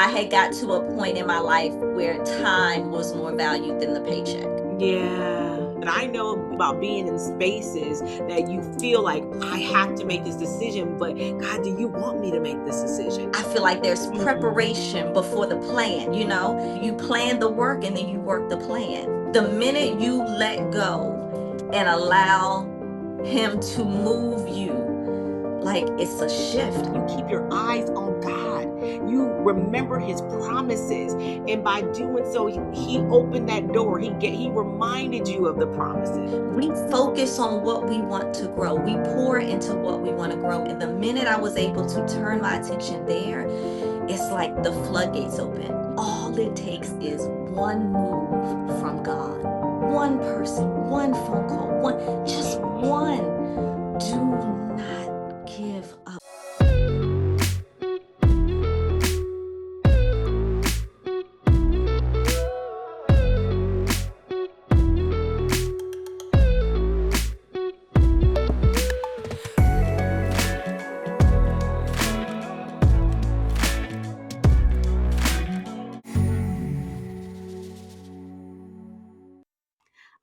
I had got to a point in my life where time was more valued than the paycheck. Yeah. And I know about being in spaces that you feel like I have to make this decision, but God, do you want me to make this decision? I feel like there's Mm. preparation before the plan, you know? You plan the work and then you work the plan. The minute you let go and allow him to move you, like it's a shift. You keep your eyes on God. You remember his promises. And by doing so, he opened that door. He reminded you of the promises. We focus on what we want to grow. We pour into what we want to grow. And the minute I was able to turn my attention there, it's like the floodgates open. All it takes is one move from God, one person, one phone call, just one. Do not give up.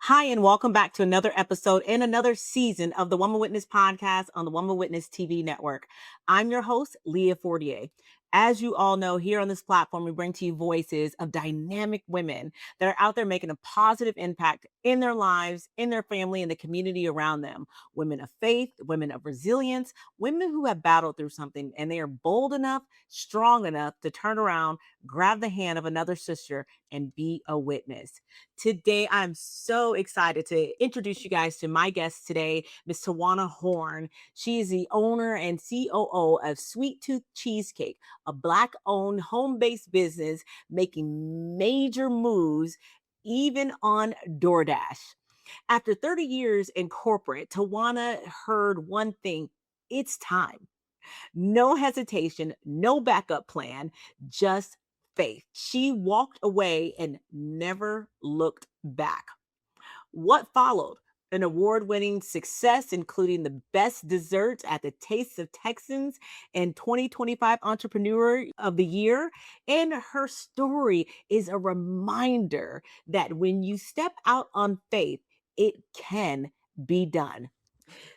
Hi, and welcome back to another episode and another season of the Woman Witness podcast on the Woman Witness TV network. I'm your host, Leah Fortier. As you all know, here on this platform, we bring to you voices of dynamic women that are out there making a positive impact in their lives, in their family, and the community around them. Women of faith, women of resilience, women who have battled through something, and they are bold enough, strong enough to turn around, grab the hand of another sister, and be a witness. Today, I'm so excited to introduce you guys to my guest today, Miss Tawana Horne. She is the owner and COO of Sweet Tooth Cheesecake, a Black-owned home-based business making major moves even on DoorDash. After 30 years in corporate, Tawana heard one thing: it's time. No hesitation, no backup plan, just faith. She walked away and never looked back. What followed? An award winning success, including the best desserts at the Taste of Texans and 2025 Entrepreneur of the Year. And her story is a reminder that when you step out on faith, it can be done.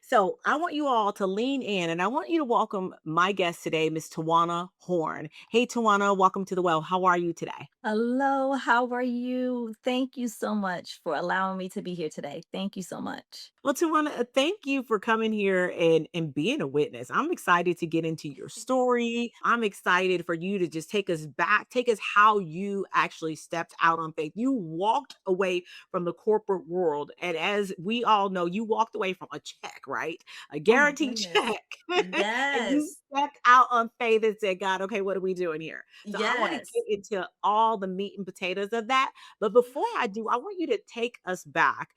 So I want you all to lean in and I want you to welcome my guest today, Miss Tawana Horne. Hey, Tawana, welcome to the well. How are you today? Hello, how are you? Thank you so much for allowing me to be here today. Thank you so much. Well, Tawana, thank you for coming here and being a witness. I'm excited to get into your story. I'm excited for you to just take us back, take us how you actually stepped out on faith. You walked away from the corporate world. And as we all know, you walked away from a check, right? A Oh my guaranteed goodness. check. And you Yes. stepped out on faith and said, God, okay, what are we doing here? So I want to Yes. get into all the meat and potatoes of that. But before I do, I want you to take us back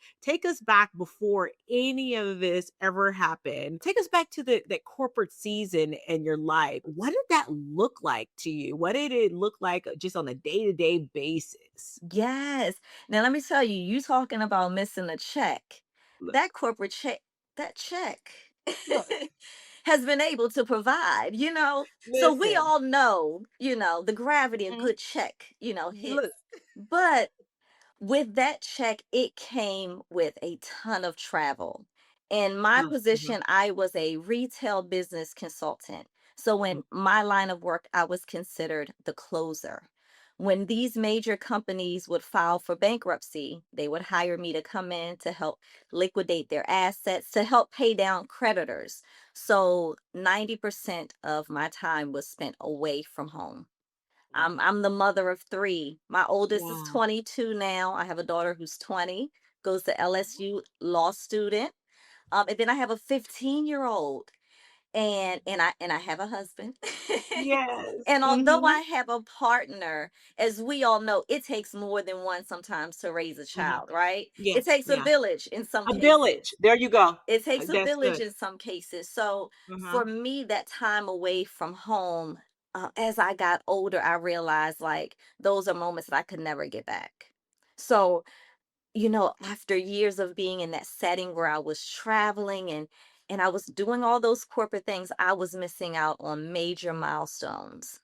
before any of this ever happened. Take us back to that corporate season in your life. What did that look like to you? What did it look like just on a day-to-day basis? Yes. Now let me tell you, you talking about missing a check. Look, That corporate check, that check look, has been able to provide, you know. So we listen. all know, the gravity a Mhm. good check, hits. Look. But with that check, it came with a ton of travel. In my Mhm, position, I was a retail business consultant. So mhm, in my line of work, I was considered the closer. When these major companies would file for bankruptcy, they would hire me to come in to help liquidate their assets, to help pay down creditors. So 90% of my time was spent away from home. I'm wow. I'm the mother of 3. My oldest is Wow. 22 now. I have a daughter who's 20, goes to LSU, law student. And then I have a 15-year-old, and I have a husband. Yes. And although Mhm, I have a partner, as we all know, it takes more than one sometimes to raise a mhm. child, right? Yeah, It takes a yeah. village in some A cases. village. There you go. It takes a That's village good. in some cases. So Uh-huh. for me, that time away from home, as I got older, I realized like those are moments that I could never get back. So, after years of being in that setting where I was traveling and I was doing all those corporate things, I was missing out on major milestones.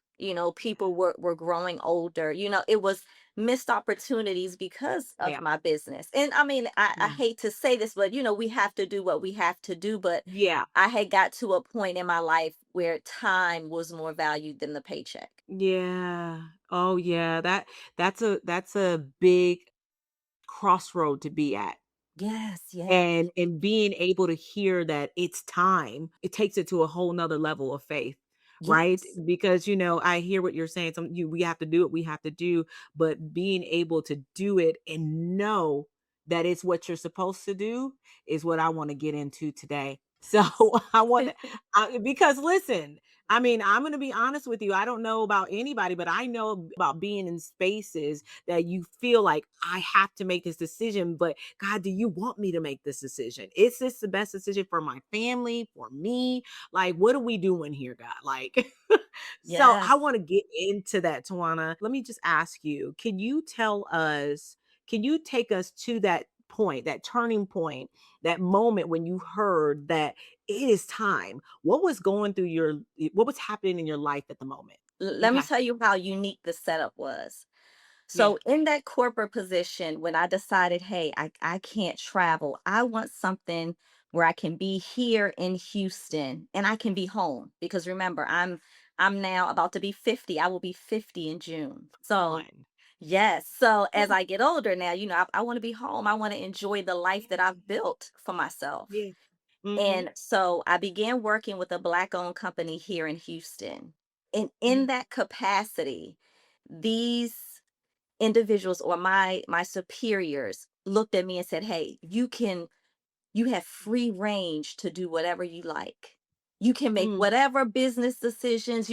People were growing older. It was missed opportunities because of Yeah. my business. And I mean, I Yeah. hate to say this, but we have to do what we have to do. But Yeah. I had got to a point in my life where time was more valued than the paycheck. Yeah. Oh yeah. That's a big crossroad to be at. Yes, yes, And being able to hear that it's time, it takes it to a whole nother level of faith, right? yes, Because, I hear what you're saying. We have to do what we have to do, but being able to do it and know that it's what you're supposed to do is what I want to get into today. So yes. I want to, because listen, I mean, I'm going to be honest with you. I don't know about anybody, but I know about being in spaces that you feel like I have to make this decision, but God, do you want me to make this decision? Is this the best decision for my family, for me? Like, what are we doing here, God? Like, so I Yes. want to get into that, Tawana. Let me just ask you, can you take us to that point, that turning point, that moment when you heard that it is time? What was happening in your life at the moment? Let me Okay. tell you how unique the setup was. Yeah. So in that corporate position, when I decided, hey, I can't travel, I want something where I can be here in Houston and I can be home. Because remember, I'm now about to be 50. I will be 50 in June. So On. yes. So Yeah. as I get older now, I want to be home. I want to enjoy the life that I've built for myself. Yeah. Mm-hmm. And so I began working with a Black owned company here in Houston. And in Yeah. that capacity, these individuals or my superiors looked at me and said, "Hey, you have free range to do whatever you like. You can make Mm. whatever business decisions,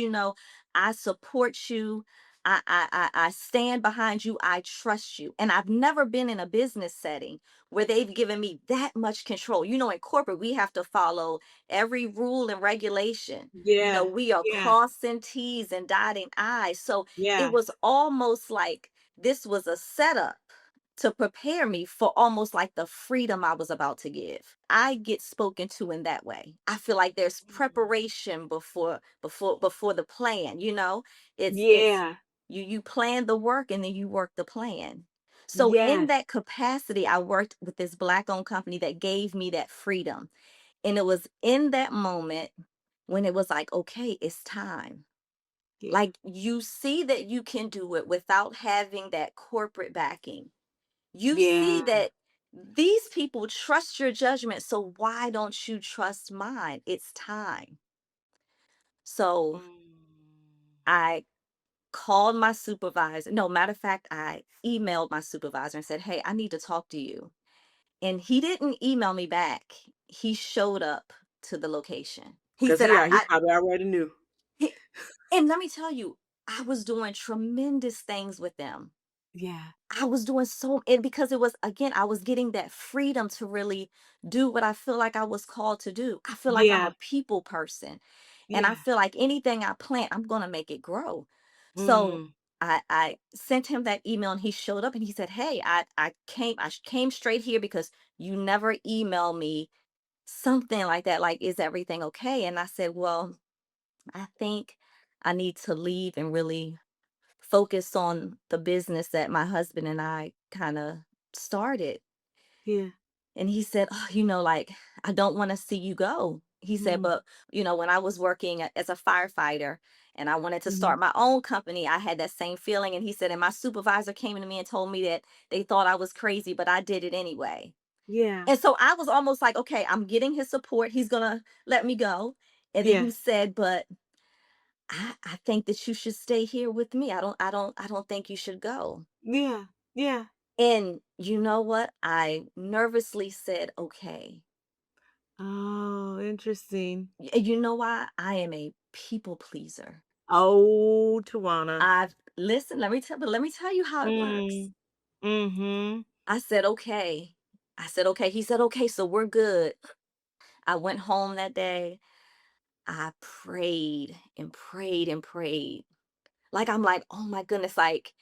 I support you. I stand behind you. I trust you." And I've never been in a business setting where they've given me that much control. In corporate, we have to follow every rule and regulation. Yeah. We are Yeah. crossing T's and dotting I's. So it Yeah. was almost like this was a setup to prepare me for almost like the freedom I was about to give. I get spoken to in that way. I feel like there's Mm. preparation before the plan, it's Yeah. you plan the work and then you work the plan. So in Yes. that capacity, I worked with this Black owned company that gave me that freedom. And it was in that moment when it was like, okay, it's time. Yeah. Like you see that you can do it without having that corporate backing. You see Yeah. that these people trust your judgment, so why don't you trust mine? It's time. So Mm. I called my supervisor. No, matter of fact, I emailed my supervisor and said, "Hey, I need to talk to you." And he didn't email me back. He showed up to the location. He 'Cause said, he probably already knew. he, and let me tell you, I was doing tremendous things with them. Yeah. I was doing so, and because it was, again, I was getting that freedom to really do what I feel like I was called to do. I feel like I'm Yeah. a people person, and I Yeah. feel like anything I plant, I'm gonna make it grow. So Mhm. I sent him that email, and he showed up, and he said, "Hey, I came straight here because you never email me something like that. Like, is everything okay?" And I said, "Well, I think I need to leave and really focus on the business that my husband and I kind of started." Yeah. And he said, "Oh, like, I don't want to see you go." He said, Mhm. "But, when I was working as a firefighter and I wanted to Mhm. start my own company, I had that same feeling." And he said, "And my supervisor came to me and told me that they thought I was crazy, but I did it anyway." Yeah. And so I was almost like, okay, I'm getting his support. He's going to let me go. And then Yeah. he said, "But I think that you should stay here with me. I don't think you should go." Yeah. Yeah. And you know what? I nervously said, "Okay." Oh, interesting. You know why? I am a people pleaser. Oh, Tawana. I've Listen, let me tell you how it works. Mm. Mhm. I said, "Okay." I said, "Okay." He said, "Okay, so we're good." I went home that day. I prayed and prayed and prayed. Like I'm like, "Oh my goodness, like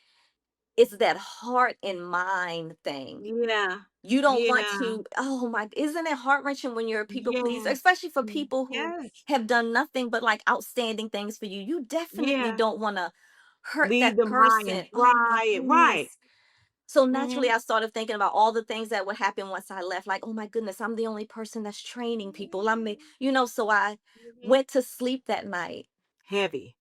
It's that heart and mind thing. Yeah. You don't want Yeah. to, oh my, isn't it heart-wrenching when you're a people pleaser, Yes. especially for Mm. people who Yes. have done nothing but like outstanding things for you. You definitely Yeah. don't want to hurt Leave that them high and person. Oh my dry. Right. goodness. So naturally, Mhm. I started thinking about all the things that would happen once I left. Like, oh my goodness, I'm the only person that's training people. So I Mhm. went to sleep that night. Heavy.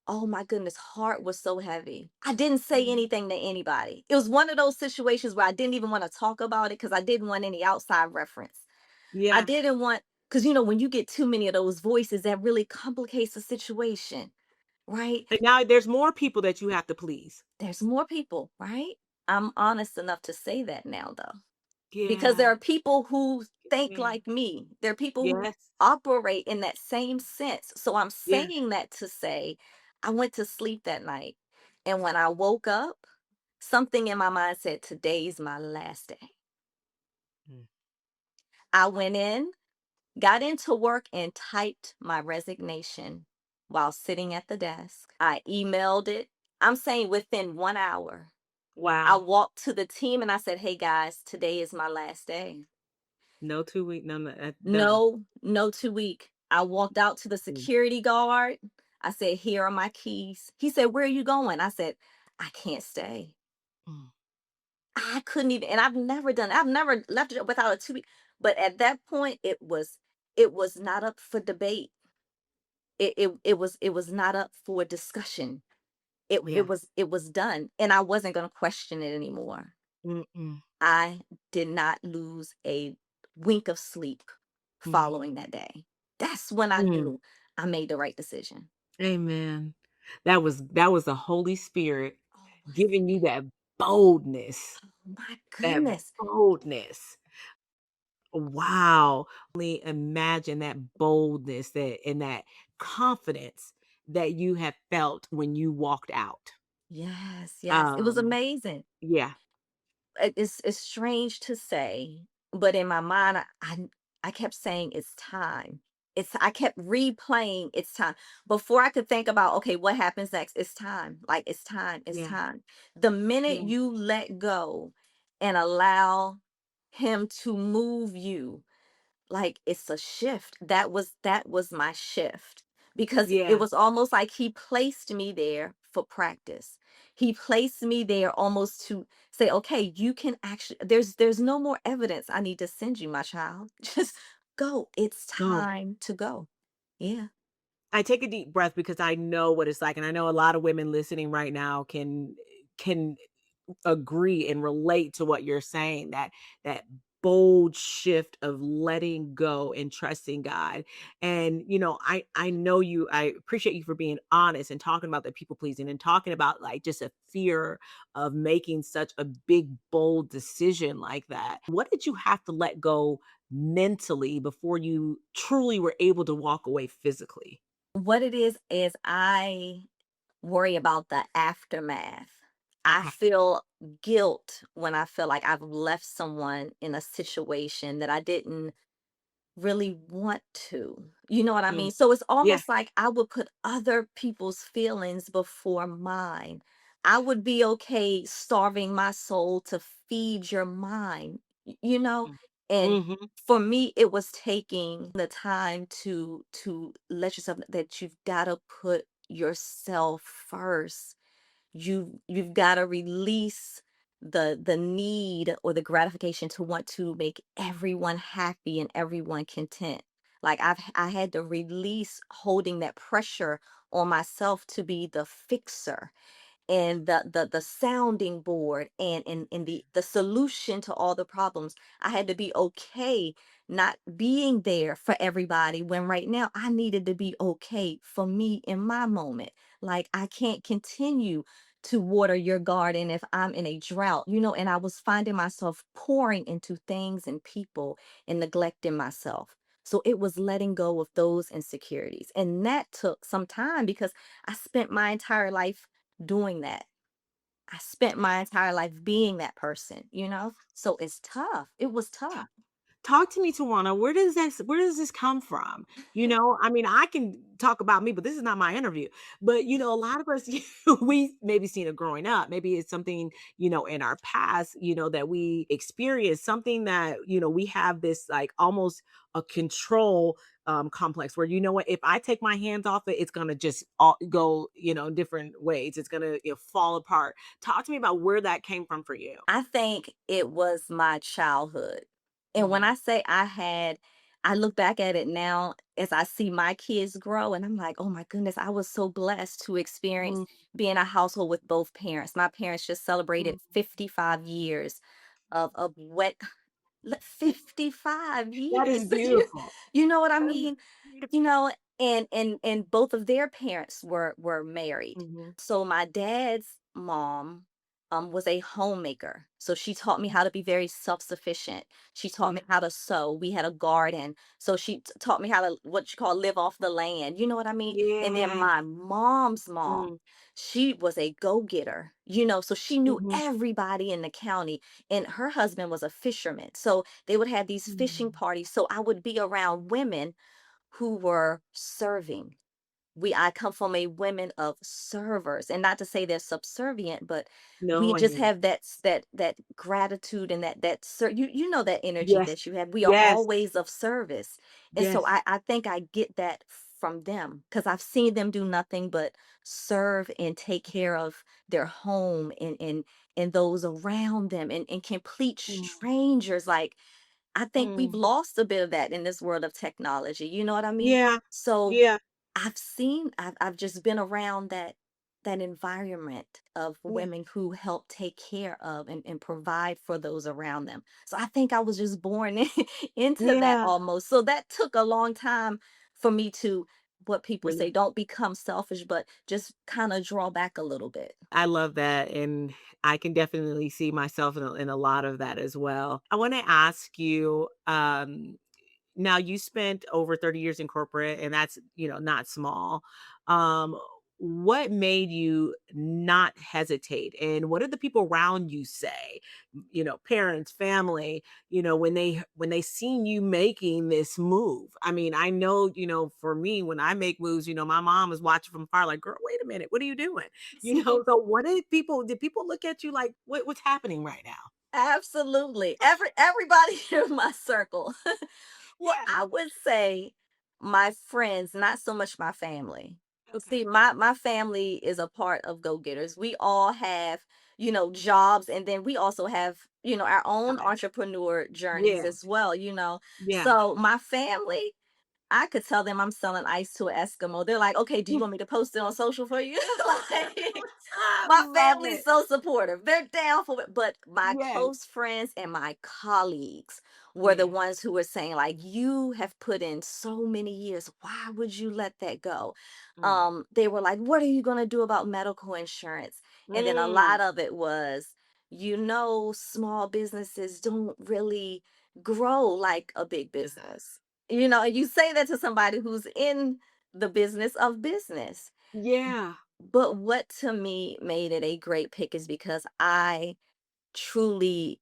Oh my goodness, heart was so heavy. I didn't say Mhm. anything to anybody. It was one of those situations where I didn't even want to talk about it because I didn't want any outside reference. I Yeah. didn't want, because when you get too many of those voices, that really complicates the situation, right? And now there's more people that you have to please. There's more people, right? I'm honest enough to say that now, though. Because there Yeah. are people who think Man. like me. There are people who Yes. operate in that same sense. So I'm Yes. saying that to say I went to sleep that night. And when I woke up, something in my mind said, today's my last day. Mm. I went in, got into work, and typed my resignation while sitting at the desk. I emailed it. I'm saying within 1 hour. I Wow. walked to the team and I said, hey guys, today is my last day. No 2 week. No, no, done. No, no 2 week. I walked out to the Mm. security guard. I said, here are my keys. He said, where are you going? I said, I can't stay. Mm. I couldn't even, and I've never left it without a 2 week. But at that point, it was not up for debate. It was not up for discussion. It Yeah. was done. And I wasn't gonna question it anymore. Mm-mm. I did not lose a wink of sleep Mm. following that day. That's when I Mm. knew I made the right decision. Amen. That was the Holy Spirit Oh my giving you goodness. that boldness, Oh my that goodness. boldness. Wow. Only imagine that boldness that and that confidence that you have felt when you walked out. Yes, yes. It was Um, amazing. yeah, It's strange to say, but in my mind, I kept saying it's time. I kept replaying it's time. Before I could think about, okay, what happens next? It's time. Like it's time. It's yeah, time. The minute yeah, you let go and allow him to move you, like it's a shift. That was my shift, because it yeah. was almost like he placed me there for practice. He placed me there almost to say, okay, you can actually, there's no more evidence I need to send you, my child. Just go. It's Go. time to go. Yeah. I take a deep breath because I know what it's like, and I know a lot of women listening right now can agree and relate to what you're saying, that bold shift of letting go and trusting God. And I know you, I appreciate you for being honest and talking about the people pleasing and talking about like just a fear of making such a big bold decision like that. What did you have to let go mentally before you truly were able to walk away physically? What it is I worry about the aftermath. I Okay. feel guilt when I feel like I've left someone in a situation that I didn't really want to. You know what I Mm. mean? So it's Yeah. almost like I would put other people's feelings before mine. I would be okay starving my soul to feed your mind, you know? Mm. And Mhm. for me, it was taking the time to let yourself know that you've got to put yourself first. You've got to release the need or the gratification to want to make everyone happy and everyone content. Like I had to release holding that pressure on myself to be the fixer and the sounding board and the solution to all the problems. I had to be okay not being there for everybody when right now I needed to be okay for me in my moment. Like I can't continue to water your garden if I'm in a drought, and I was finding myself pouring into things and people and neglecting myself. So it was letting go of those insecurities. And that took some time because I spent my entire life doing that. I spent my entire life being that person, you know? So it's tough. It was tough. Talk to me, Tawana. Where does this come from? I mean, I can talk about me, but this is not my interview. But a lot of us we maybe seen it growing up. Maybe it's something, in our past, that we experienced something that, we have this like almost a control complex where what, if I take my hands off it, it's gonna just go, different ways. It's gonna fall apart. Talk to me about where that came from for you. I think it was my childhood. And when Mhm. I say I look back at it now as I see my kids grow, and I'm like, oh my goodness, I was so blessed to experience Mhm. being a household with both parents. My parents just celebrated Mhm. 55 years of wet 55 That is years. beautiful. You know what I That is mean? You beautiful. know, and both of their parents were married. Mhm. So my dad's mom was a homemaker. So she taught me how to be very self-sufficient. She taught me Mhm. how to sew. We had a garden. So she taught me how to what you call live off the land. You know what I mean? And then Yeah. my mom's mom, Mm. she was a go-getter, so she knew Mhm. everybody in the county, and her husband was a fisherman. So they would have these fishing Mm. parties. So I would be around women who were serving. I come from a women of servers, and not to say they're subservient, but we No, I just hear you. have that gratitude and you know that energy Yes. that you have. We are Yes. always of service. And so Yes. I think I get that from them because I've seen them do nothing but serve and take care of their home and those around them, and complete Mm. strangers. Like, I think we've Mm. lost a bit of that in this world of technology. You know what I mean? Yeah. So Yeah. I've just been around that environment of Yeah. women who help take care of and provide for those around them. So I think I was just born into that Yeah. almost. So that took a long time for me to, what people say, Really. don't become selfish, but just kind of draw back a little bit. I love that, and I can definitely see myself in a lot of that as well. I wanna ask you, now you spent over 30 years in corporate, and that's, not small. Um, what made you not hesitate? And what did the people around you say? Parents, family, when they seen you making this move. I mean, I know, for me, when I make moves, my mom is watching from far, like, girl, wait a minute, what are you doing? So what did people look at you like, what's happening right now? Absolutely. Everybody in my circle. Well, Yeah. I would say my friends, not so much my family. See, Okay. my family is a part of go-getters. We all have, jobs, and then we also have, our own Got it. entrepreneur journeys Yeah. as well, Yeah. So my family, I could tell them I'm selling ice to an Eskimo. They're like, "Okay, do you want me to post it on social for you?" Like, I my love family's it. so supportive. They're down for it. But my Yes. close friends and my colleagues were the Yeah. ones who were saying, like, you have put in so many years. Why would you let that go? Mm. They were like, what are you gonna do about medical insurance? And then a Mm. lot of it was, small businesses don't really grow like a big Uh-huh. business. And you say that to somebody who's in the business of business. Yeah. But what to me made it a great pick is because I truly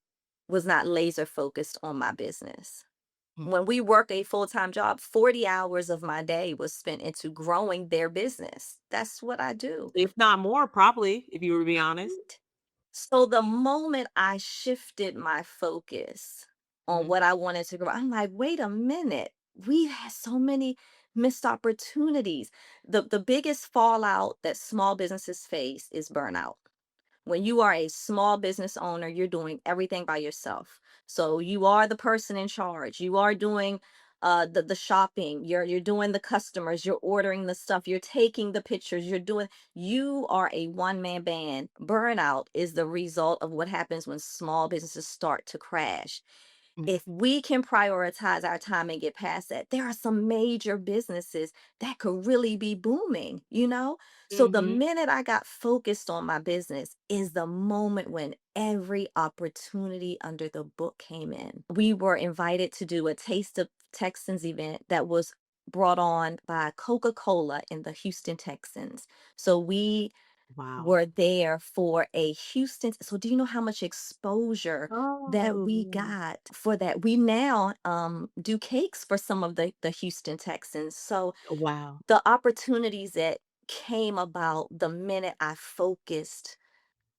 was not laser focused on my business. Mm. When we work a full-time job, 40 hours of my day was spent into growing their business. That's what I do. If not more, probably, if you were to be honest. Right? So the moment I shifted my focus on Mhm. what I wanted to grow, I'm like, wait a minute. We had so many missed opportunities. The biggest fallout that small businesses face is burnout. When you are a small business owner, you're doing everything by yourself. So you are the person in charge. You are doing the shopping. You're doing the customers. You're ordering the stuff. You're taking the pictures. You are a one man band. Burnout is the result of what happens when small businesses start to crash. Mm. If we can prioritize our time and get past that, there are some major businesses that could really be booming. So the Mhm. minute I got focused on my business is the moment when every opportunity under the book came in. We were invited to do a Taste of Texans event that was brought on by Coca-Cola in the Houston Texans. So we Wow. were there for a Houston. So do you know how much exposure that Oh, we got for that? We now do cakes for some of the Houston Texans. So wow. the opportunities that came about the minute I focused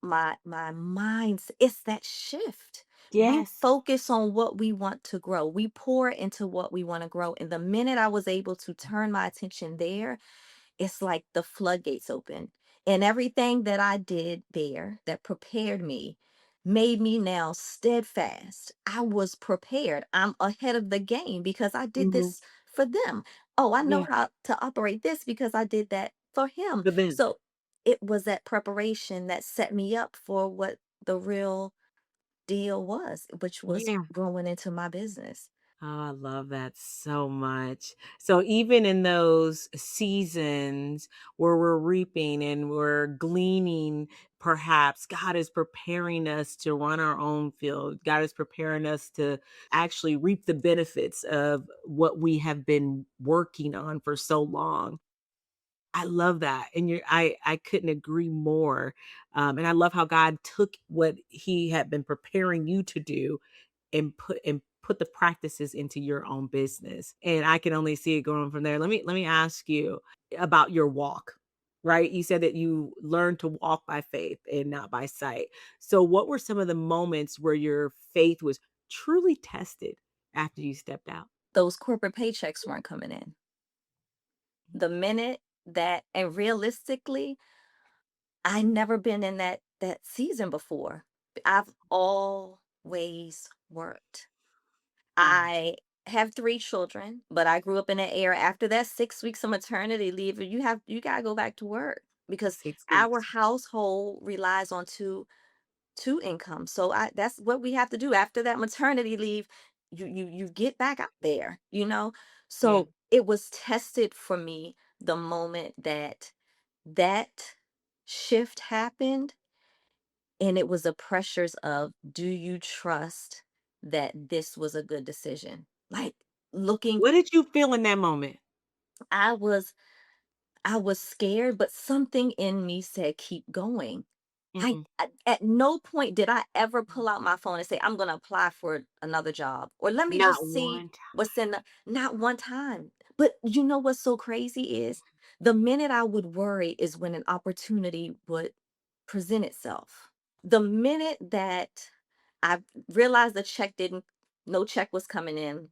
my minds, it's that shift. We Yes. focus on what we want to grow. We pour into what we want to grow. And the minute I was able to turn my attention there, it's like the floodgates open. And everything that I did there that prepared me made me now steadfast. I was prepared. I'm ahead of the game because I did Mhm. this for them. Oh, I know Yeah. how to operate this because I did that for him. But then So it was that preparation that set me up for what the real deal was, which was yeah. growing into my business. Oh, I love that so much. So even in those seasons where we're reaping and we're gleaning, perhaps God is preparing us to run our own field. God is preparing us to actually reap the benefits of what we have been working on for so long. I love that. And I couldn't agree more. And I love how God took what he had been preparing you to do and put the practices into your own business. And I can only see it going from there. Let me ask you about your walk. Right? You said that you learned to walk by faith and not by sight. So what were some of the moments where your faith was truly tested after you stepped out? Those corporate paychecks weren't coming in. The minute that, and realistically, I never been in that season before. I've always worked. Wow. I have 3 children, but I grew up in an era after that 6 weeks of maternity leave, you gotta go back to work because 6 our weeks. household relies on 2 incomes. So I that's what we have to do after that maternity leave. You get back out there, you know? Yeah. So it was tested for me the moment that that shift happened, and it was the pressures of, do you trust that this was a good decision? Like, looking, What did you feel in that moment? I was I was scared, but something in me said, keep going. Mm-mm. At no point did I ever pull out my phone and say, I'm going to apply for another job, or let me Not just see one time. what's in the, not one time. But you know what's so crazy is the minute I would worry is when an opportunity would present itself. The minute that I realized the check didn't, no check was coming in,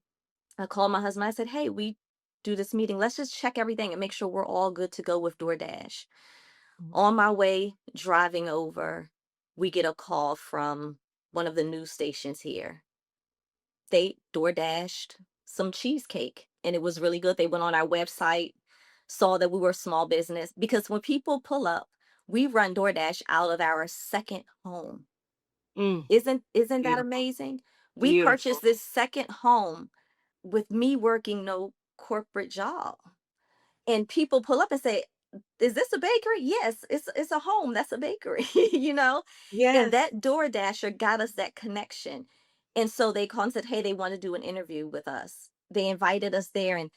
I called my husband. I said, hey, we do this meeting. Let's just check everything and make sure we're all good to go with DoorDash. Mm. On my way driving over, we get a call from one of the news stations here. They door dashed some cheesecake and it was really good. They went on our website, saw that we were a small business because when people pull up, we run DoorDash out of our second home. Mm. Isn't that Beautiful. amazing? We Beautiful. purchased this second home with me working no corporate job. And people pull up and say, "Is this a bakery?" "Yes, it's a home, that's a bakery," you know? And Yes. that Door Dasher got us that connection. And so they called and said, "Hey, they wanna do an interview with us." They invited us there, and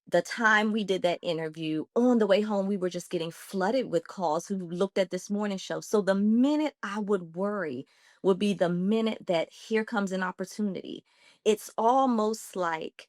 the time we did that interview, on the way home, we were just getting flooded with calls who looked at this morning show. So the minute I would worry would be the minute that here comes an opportunity. It's almost like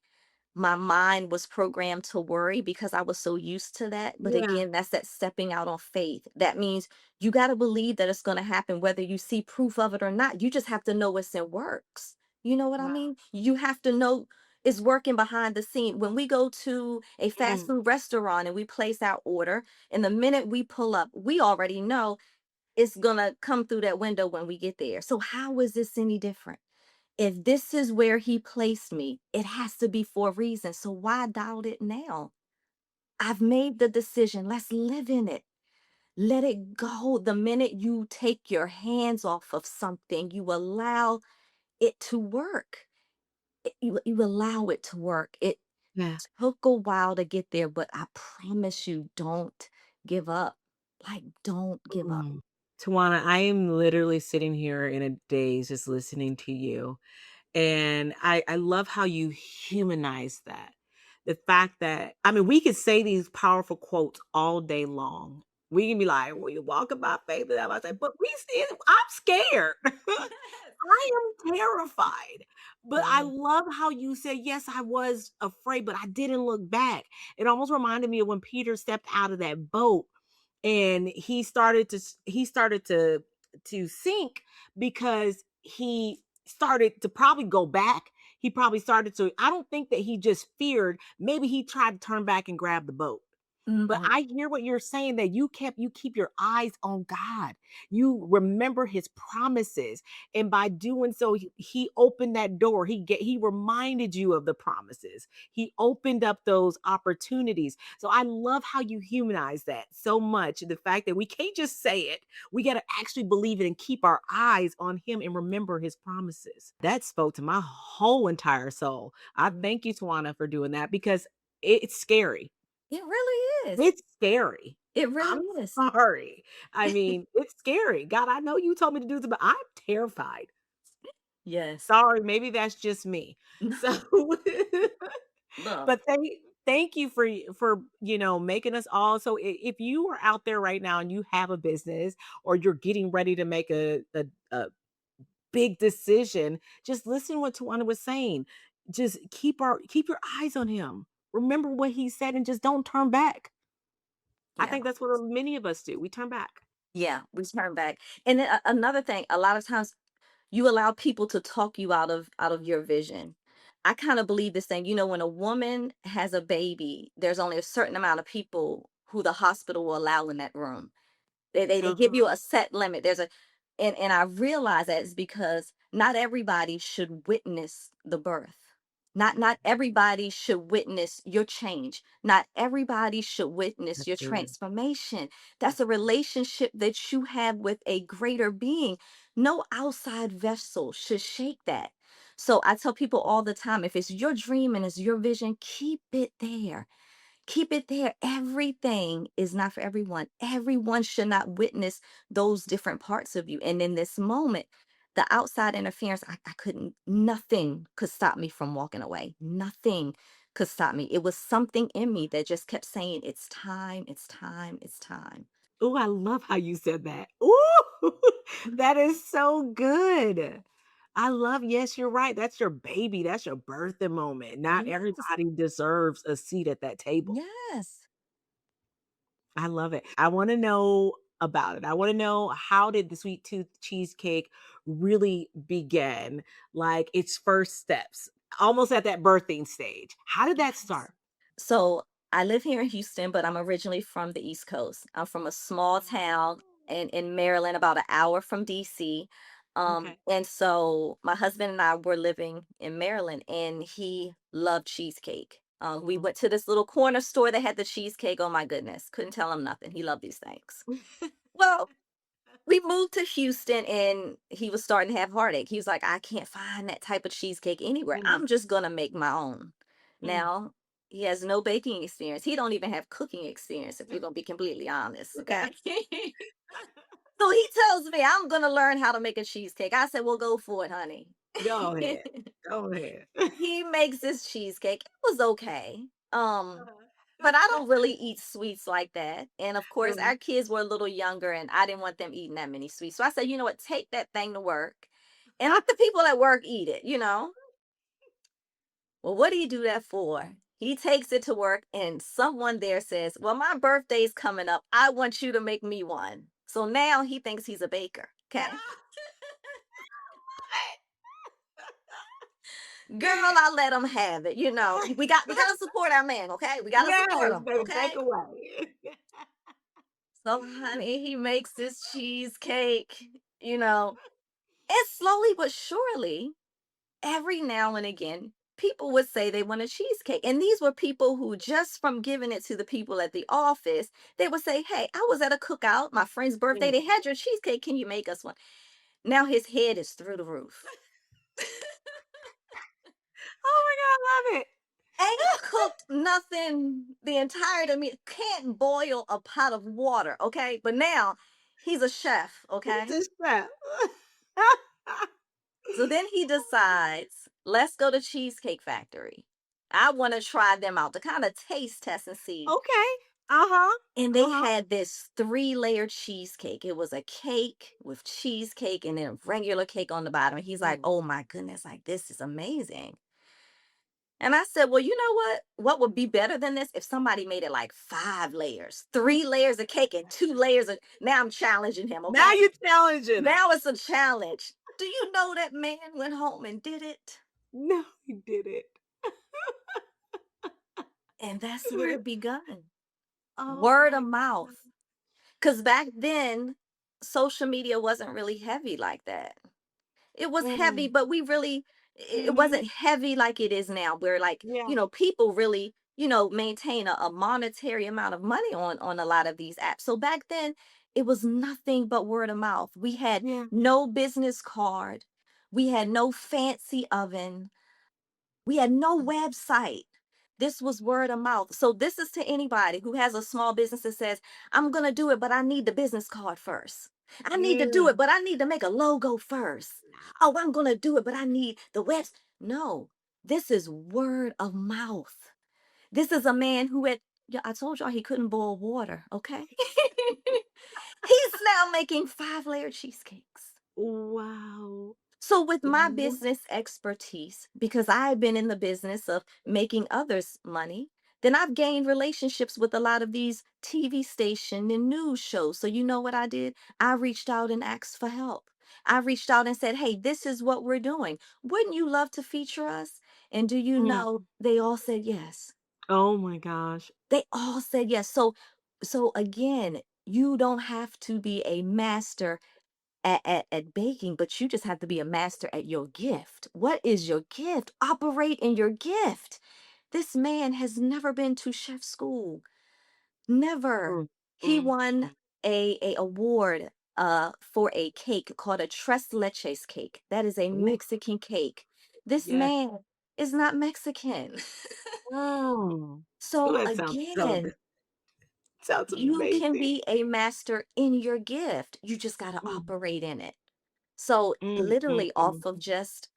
my mind was programmed to worry because I was so used to that. But Yeah. again, that's that stepping out on faith. That means you got to believe that it's going to happen, whether you see proof of it or not. You just have to know it's in works. You know what I Wow. mean? You have to know it's working behind the scene. When we go to a fast Mm. food restaurant and we place our order, and the minute we pull up, we already know it's going to come through that window when we get there. So, how is this any different? If this is where he placed me, it has to be for a reason. So why doubt it now? I've made the decision. Let's live in it. Let it go. The minute you take your hands off of something, you allow it to work. You allow it to work. It Yeah. took a while to get there, but I promise you, don't give up. Like, don't give up. Mm. Tawana, I am literally sitting here in a daze just listening to you. And I love how you humanize that. The fact that, I mean, we could say these powerful quotes all day long. We can be like, "We walking by faith," and I say, but we still I'm scared. Yes. I am terrified. But I Yeah. love how you said, "Yes, I was afraid, but I didn't look back." It almost reminded me of when Peter stepped out of that boat and he started to sink because he started to probably go back. He probably started to I don't think that he just feared, maybe he tried to turn back and grab the boat. But Mhm. I hear what you're saying that you keep your eyes on God. You remember his promises. And by doing so, he opened that door. He reminded you of the promises. He opened up those opportunities. So I love how you humanize that so much. The fact that we can't just say it. We got to actually believe it and keep our eyes on him and remember his promises. That spoke to my whole entire soul. I Mm. thank you, Tawana, for doing that because it's scary. It really is. It's scary. It I'm really is. sorry. I mean, it's scary. God, I know you told me to do this, but I'm terrified. Yes. Sorry, maybe that's just me. So, No. but thank you for, making us all so if you are out there right now and you have a business or you're getting ready to make a big decision, just listen what Tawana was saying. Just keep your eyes on him. Remember what he said and just don't turn back. I Yeah. think that's what many of us do. We turn back. Yeah, we turn back. And then another thing, a lot of times you allow people to talk you out of your vision. I kind of believe this thing, when a woman has a baby, there's only a certain amount of people who the hospital will allow in that room. They give you Uh-huh. a set limit. And I realize that is because not everybody should witness the birth. Not everybody should witness your change. Not everybody should witness That's your good. transformation. That's That's a relationship that you have with a greater being. No outside vessel should shake that. So I tell people all the time, if it's your dream and it's your vision, keep it there. Keep it there. Everything is not for everyone. Everyone should not witness those different parts of you. And in this moment, the outside interference, I couldn't, nothing could stop me from walking away. Nothing could stop me. It was something in me that just kept saying, it's time, it's time, it's time. Oh, I love how you said that. Ooh, that is so good. I love yes, you're right. That's your baby. That's your birthday moment. Not Yes. everybody deserves a seat at that table. Yes. I love it. I wanna know about it. I wanna know how did the sweet tooth cheesecake really begin? Like, its first steps, almost at that birthing stage. How did that Yes. start? So I live here in Houston, but I'm originally from the East Coast. I'm from a small town in Maryland, about an hour from DC. Okay. And so my husband and I were living in Maryland, and he loved cheesecake. We Mhm. went to this little corner store that had the cheesecake. Oh my goodness, couldn't tell him nothing. He loved these things. Well, we moved to Houston, and he was starting to have heartache. He was like, I can't find that type of cheesecake anywhere. Mm, I'm just gonna make my own. mm. Now, he has no baking experience. He don't even have cooking experience, if you're gonna be completely honest. Okay. So he tells me I'm gonna learn how to make a cheesecake. I said, well, go for it, honey. Go ahead. Go ahead. He makes this cheesecake. It was okay. But I don't really eat sweets like that. And of course, Mhm. our kids were a little younger, and I didn't want them eating that many sweets. So I said, you know what, take that thing to work and let the people at work eat it. Well, what do you do that for? He takes it to work, and someone there says, well, my birthday's coming up. I want you to make me one. So now he thinks he's a baker. Okay. Girl, I let him have it. We gotta support our man, okay? We gotta support Yes, him, baby, take okay? away. So, honey, he makes this cheesecake. And slowly but surely, every now and again, people would say they want a cheesecake. And these were people who, just from giving it to the people at the office, they would say, hey, I was at a cookout, my friend's birthday. Mhm. They had your cheesecake. Can you make us one? Now his head is through the roof. Oh my God, I love it. Ain't cooked nothing the entire to me. Can't boil a pot of water, okay? But now he's a chef, It's okay? a chef. So then he decides, let's go to Cheesecake Factory. I want to try them out to kind of taste test and see. Okay. Uh-huh. And they Uh-huh. had this three-layer cheesecake. It was a cake with cheesecake and then a regular cake on the bottom. And he's like, Mm. "Oh my goodness, like this is amazing." And I said, "Well, you know what? What would be better than this if somebody made it like 5 layers, 3 layers of cake and 2 layers of." Now I'm challenging him, Now okay? you're challenging him. Now it's a challenge. Do you know that man went home and did it? No, he did it. And that's where it begun. Oh Word of my god. mouth. Because back then, social media wasn't really heavy like that. It was heavy, Mm. but we really, it Mhm. wasn't heavy like it is now, where like, Yeah. people really, maintain a monetary amount of money on a lot of these apps. So back then, it was nothing but word of mouth. We had Yeah. no business card. We had no fancy oven. We had no website. This was word of mouth. So this is to anybody who has a small business that says, "I'm going to do it, but I need the business card first. I need to do Yeah. it, but I need to make a logo first. Oh, I'm going to do it, but I need the website." No, this is word of mouth. This is a man who had, yeah, I told y'all he couldn't boil water, okay? He's now making 5-layer cheesecakes. Wow. So, with my What? business expertise, because I've been in the business of making others money, then I've gained relationships with a lot of these TV station and news shows. So, you know what I did? I reached out and asked for help. I reached out and said, "Hey, this is what we're doing. Wouldn't you love to feature us?" And do you Mm. know they all said yes? Oh my gosh. They all said yes. So again, you don't have to be a master at baking, but you just have to be a master at your gift. What is your gift? Operate in your gift. This man has never been to chef school. Never. Mm, He mm, won mm. a award for a cake called a tres leches cake. That is a Ooh, Mexican cake. This yes. man is not Mexican. Mm. Ooh, So that sounds so again, good. Sounds you can amazing. be a master in your gift. You just got to Mm, operate in it. So mm, mm, literally mm. off of just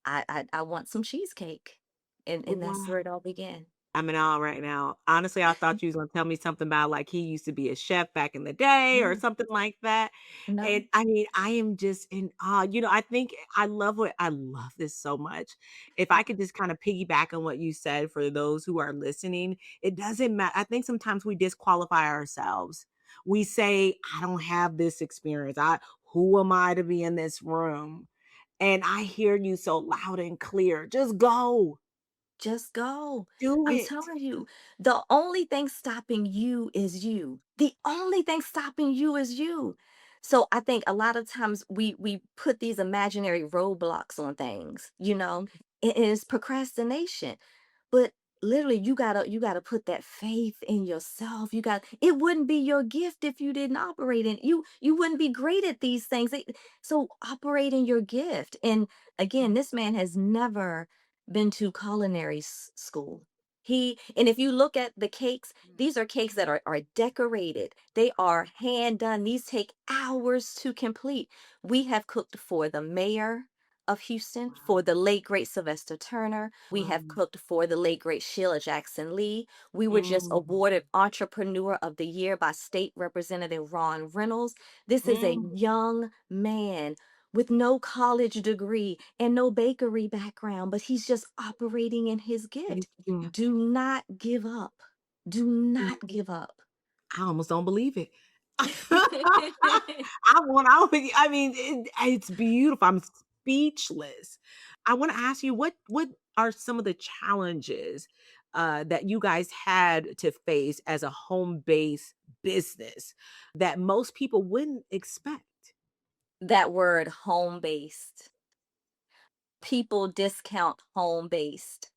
I want some cheesecake. And that's Wow. where it all began. I'm in awe right now. Honestly, I thought you was gonna tell me something about, like, he used to be a chef back in the day or No, something like that, no, and, I mean, I am just in awe. I think I love this so much. If I could just kinda piggyback on what you said for those who are listening, it doesn't matter. I think sometimes we disqualify ourselves. We say, "I don't have this experience. I Who am I to be in this room?" And I hear you so loud and clear. Just go. just go. Do I'm it. telling you, the only thing stopping you is you. The only thing stopping you is you. So I think a lot of times we put these imaginary roadblocks on things, and it's procrastination. But literally you gotta put that faith in yourself. It wouldn't be your gift if you didn't operate in you wouldn't be great at these things. So operate in your gift. And again, this man has never been to culinary school. And if you look at the cakes, these are cakes that are decorated. They are hand done. These take hours to complete. We have cooked for the mayor of Houston, Wow. for the late great Sylvester Turner. We have Wow. cooked for the late great Sheila Jackson Lee. We were just Mm, awarded Entrepreneur of the Year by State Representative Ron Reynolds. This is a mm. young man with no college degree and no bakery background, but he's just operating in his His gift. gift. Do not give up. Do Mm, not give up. I almost don't believe it. I mean, it's beautiful. I'm speechless. I wanna ask you, what are some of the challenges, that you guys had to face as a home-based business that most people wouldn't expect? That word home based. People discount home based.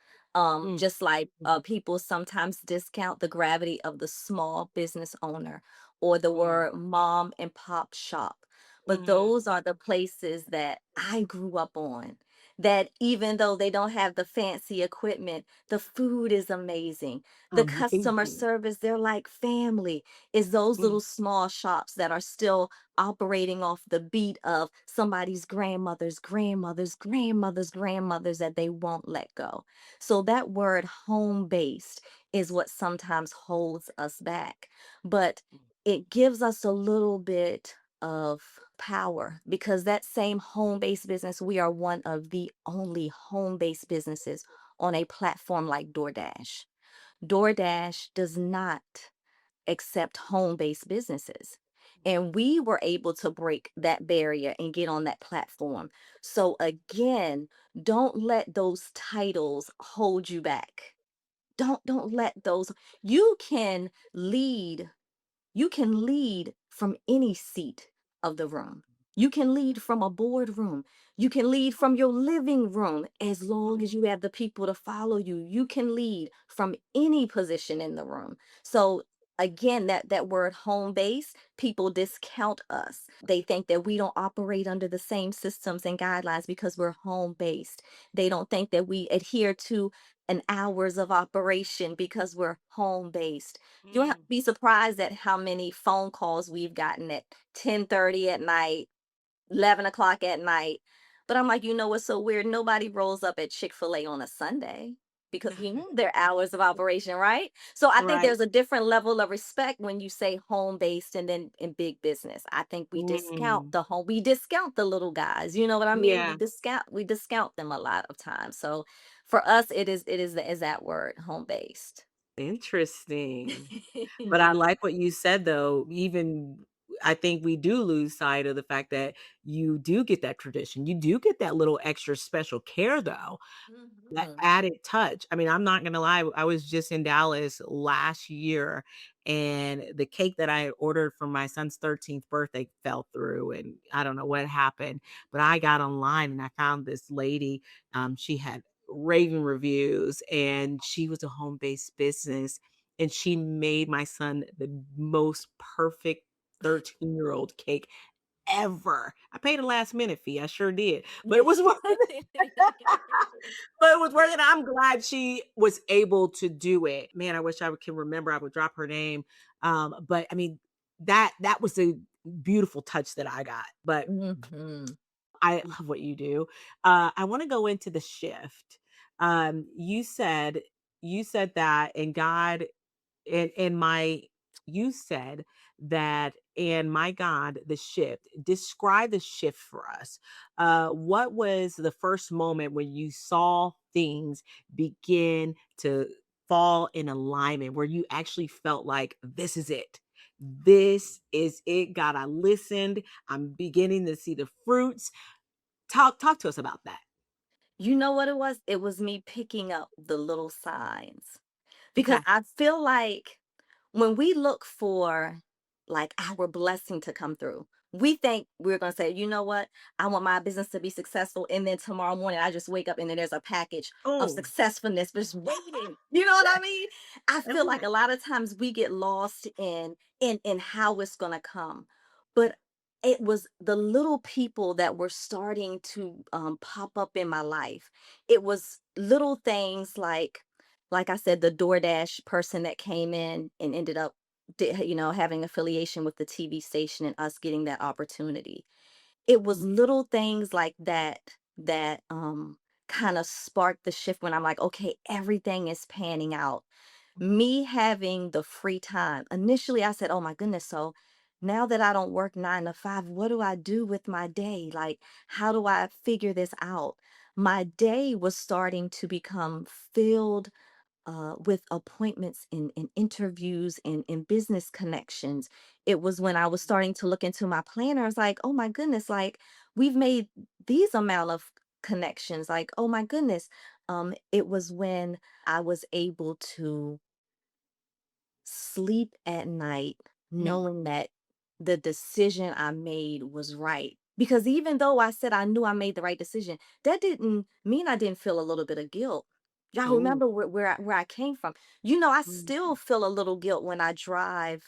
Mm, Just like mhm, people sometimes discount the gravity of the small business owner or the mm, word mom and pop shop. But mhm. those are the places that I grew up on. That even though they don't have the fancy equipment, the food is amazing. The customer Amazing. service, they're like family. Is those Mm, little small shops that are still operating off the beat of somebody's grandmother's grandmother's grandmother's grandmothers that they won't let go. So that word home based, is what sometimes holds us back. But it gives us a little bit of power because that same home-based business, we are one of the only home-based businesses on a platform like DoorDash. DoorDash does not accept home-based businesses. And we were able to break that barrier and get on that platform. So again, don't let those titles hold you back. Don't let those you can lead you can lead from any seat of the room. You can lead from a boardroom. You can lead from your living room as long as you have the people to follow you. You can lead from any position in the room. So again, that word home base, people discount us. They think that we don't operate under the same systems and guidelines because we're home based. They don't think that we adhere to an hours of operation because we're home based. You'll Mm. be surprised at how many phone calls we've gotten at 10:30 at night, 11 o'clock at night. But I'm like, you know what's so weird? Nobody rolls up at Chick-fil-A on a Sunday because you know their hours of operation, right? So I think Right. there's a different level of respect when you say home-based and then in big business. I think Mm. we discount the little guys. You know what I mean? Yeah. We discount them a lot of times. So for us, is that word, home-based. Interesting. But I like what you said though, even I think we do lose sight of the fact that you do get that tradition. You do get that little extra special care though. That Mhm. added touch. I mean, I'm not gonna lie, I was just in Dallas last year, and the cake that I had ordered for my son's 13th birthday fell through, and I don't know what happened, but I got online and I found this lady, she had raving reviews, and she was a home-based business, and she made my son the most perfect 13-year-old cake ever. I paid a last minute fee, I sure did, but it was worth it. But it was worth it. I'm glad she was able to do it. Man, I wish can remember. I would drop her name. But I mean, that was a beautiful touch that I got. But Mhm. I love what you do. I want to go into the shift. You said that, and God and my you said that, and my God, the shift. Describe the shift for us. What was the first moment when you saw things begin to fall in alignment, where you actually felt like this is it? This is it, God. I listened. I'm beginning to see the fruits. Talk to us about that. You know what it was? It was me picking up the little signs because Okay. I feel like when we look for like our blessing to come through, we think we're going to say, you know what? I want my business to be successful. And then tomorrow morning, I just wake up and then there's a package of Oh, successfulness just waiting. You know what I yes. mean? I feel like Okay. a lot of times we get lost in how it's going to come. But it was the little people that were starting to pop up in my life. It was little things like I said, the DoorDash person that came in and ended up, having affiliation with the TV station and us getting that opportunity. It was little things like that kind of sparked the shift when I'm like, okay, everything is panning out. Me having the free time. Initially, I said, oh my goodness, so now that I don't work 9 to 5, what do I do with my day? Like, how do I figure this out? My day was starting to become filled with appointments and interviews and business connections. It was when I was starting to look into my planner. I was like, oh my goodness, like we've made these amount of connections. Like, oh my goodness. It was when I was able to sleep at night Mhm. knowing that the decision I made was right. Because even though I said I knew I made the right decision, that didn't mean I didn't feel a little bit of guilt. Y'all Oh, remember where I came from. You know, I mm, still feel a little guilt when I drive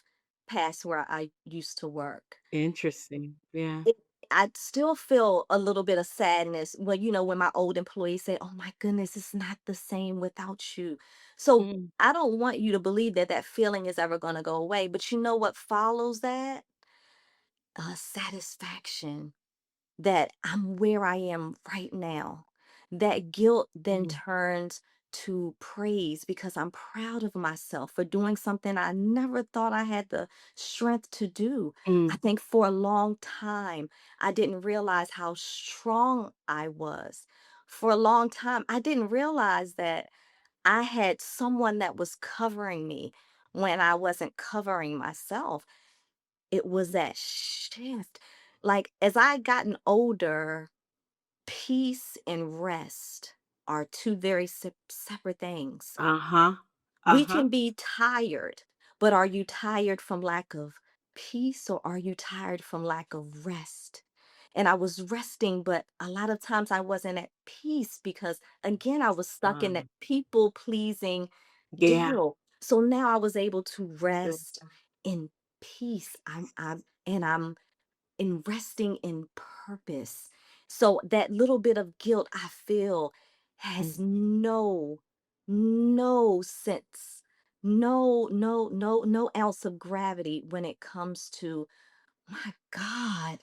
past where I used to work. interesting. Yeah. It I still feel a little bit of sadness when, when my old employees say, "Oh my goodness, it's not the same without you." So Mm, I don't want you to believe that that feeling is ever going to go away. But you know what follows that? Satisfaction that I'm where I am right now. That guilt then mm, turns to praise because I'm proud of myself for doing something I never thought I had the strength to do. I Mm. think for a long time, I didn't realize how strong I was. For a long time, I didn't realize that I had someone that was covering me when I wasn't covering myself. It was that shift. Like, as I gotten older, peace and rest are two very separate things. Uh-huh. We Uh-huh. can be tired, but are you tired from lack of peace or are you tired from lack of rest? And I was resting, but a lot of times I wasn't at peace because, again, I was stuck in that Um, people pleasing yeah. deal. So now I was able to Yeah. rest in peace. I'm in resting in purpose. So that little bit of guilt I feel Mm. has no sense, no ounce of gravity when it comes to, my God,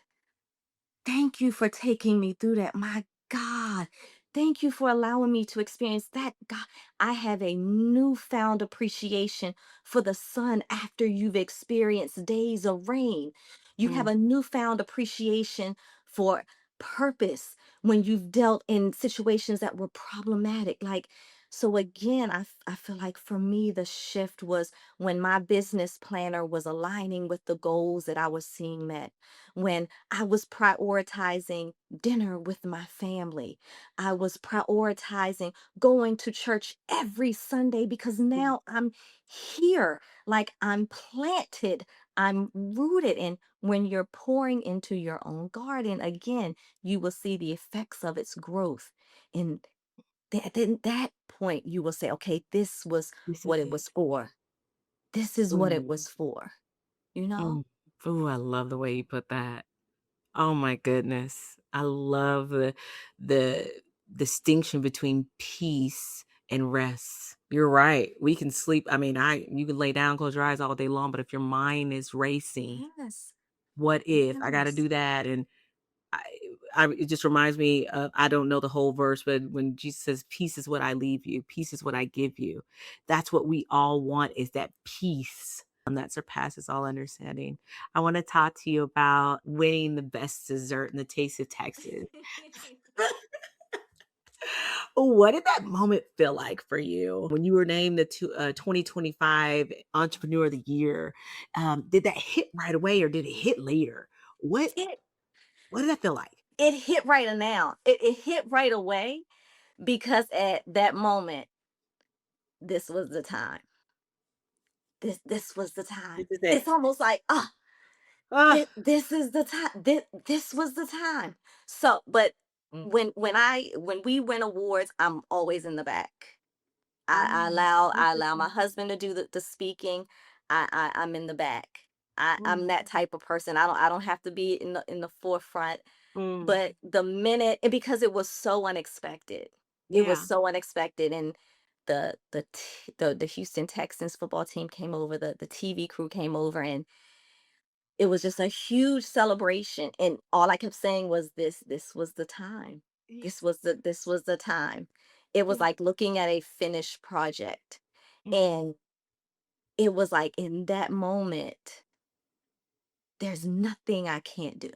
thank you for taking me through that. My God, thank you for allowing me to experience that. God, I have a newfound appreciation for the sun after you've experienced days of rain. You have Mm. a newfound appreciation for purpose when you've dealt in situations that were problematic. Like, so again, I feel like for me, the shift was when my business planner was aligning with the goals that I was seeing met, when I was prioritizing dinner with my family. I was prioritizing going to church every Sunday because Mm. now I'm here, like I'm planted, I'm rooted. And when you're pouring into your own garden, again, you will see the effects of its growth. And then that point, you will say, okay, this was This is what it it. was for. This is what it Ooh. was for, you know? Mm. Ooh, I love the way you put that. Oh my goodness. I love the distinction between peace and rest. You're right. We can sleep. I mean, I you can lay down, close your eyes all day long, but if your mind is racing, Yes. what if I got to Yes. do that? And I, it just reminds me of, I don't know the whole verse, but when Jesus says, "Peace is what I leave you, peace is what I give you," that's what we all want, is that peace that surpasses all understanding. I want to talk to you about winning the best dessert in the Taste of Texas. What did that moment feel like for you when you were named the 2025 Entrepreneur of the Year? Did that hit right away or did it hit later? What It what did that feel like? it hit right now. It hit right away because at that moment, this was the time. This was the time. This is It's it. almost like, Ah. this is the time. This was the time. So, but Mm. when we win awards, I'm always in the back. Look I at allow my that. husband to do the speaking. I'm in the back. I'm Mm, that type of person. I don't have to be in the forefront. mm, But the minute, and because it was so unexpected, it was yeah. so unexpected, and the Houston Texans football team came over, the TV crew came over, and it was just a huge celebration. And all I kept saying was, this was the time. Yeah, This was the time. It was yeah. like looking at a finished project. Mm, And it was like in that moment, there's nothing I can't do.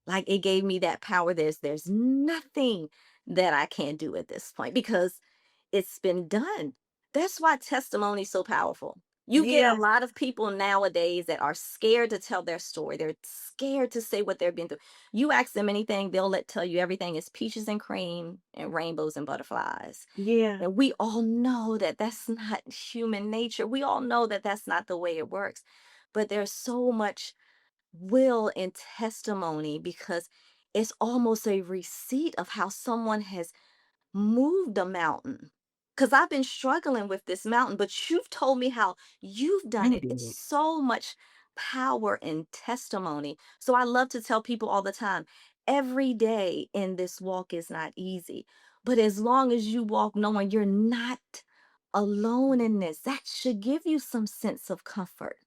Like, it gave me that power. There's nothing that I can't do at this point because it's been done. That's why testimony is so powerful. You get a yes. lot of people nowadays that are scared to tell their story. They're scared to say what they've been through. You ask them anything, they'll tell you everything is peaches and cream and rainbows and butterflies. Yeah. And we all know that that's not human nature. We all know that that's not the way it works. But there's so much will and testimony because it's almost a receipt of how someone has moved a mountain. Because I've been struggling with this mountain, but you've told me how you've done You it. did It's it. so much power in testimony. So I love to tell people all the time, every day in this walk is not easy. But as long as you walk knowing you're not alone in this, that should give you some sense of comfort.